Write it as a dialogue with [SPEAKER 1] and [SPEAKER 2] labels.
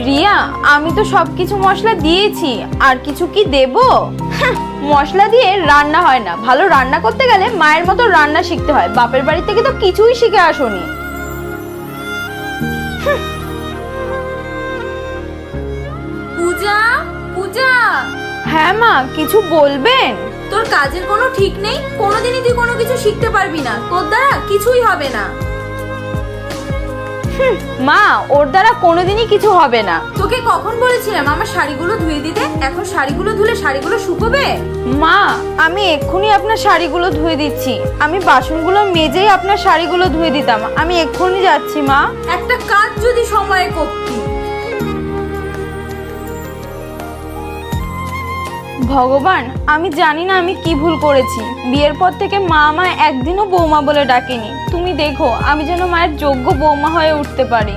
[SPEAKER 1] রিয়া, আমি তো সবকিছু মশলা দিয়েছি, আর কিছু কি দেব? মশলা দিয়ে রান্না হয় না, ভালো রান্না করতে গেলে মায়ের মতো রান্না শিখতে হয়। বাপের বাড়ি থেকে তো কিছুই শিখে আসোনি।
[SPEAKER 2] পূজা, পূজা,
[SPEAKER 1] হ্যাঁ মা, কিছু বলবেন?
[SPEAKER 2] তোর কাজের কোনো ঠিক নেই, কোনোদিনই তুই কোনো কিছু শিখতে পারবি না, তোর দ্বারা কিছুই হবে না।
[SPEAKER 1] মা, ওর দ্বারা কোনোদিনই কিছু হবে না।
[SPEAKER 2] তোকে কখন বলেছিলাম আমার শাড়িগুলো ধুয়ে দিতে? এখন শাড়িগুলো ধুলে শাড়িগুলো শুকোবে?
[SPEAKER 1] মা, আমি এক্ষুনি আপনার শাড়িগুলো ধুয়ে দিচ্ছি। আমি বাসনগুলো মেজেই আপনার শাড়িগুলো ধুয়ে দিতাম। আমি এক্ষুনি যাচ্ছি মা।
[SPEAKER 2] একটা কাজ যদি সময়ে করতি।
[SPEAKER 1] ভগবান, আমি জানি না আমি কি ভুল করেছি। বিয়ের পর থেকে মা আমায় একদিনও বৌমা বলে ডাকেনি। তুমি দেখো আমি যেন মায়ের যোগ্য বৌমা হয়ে উঠতে পারি।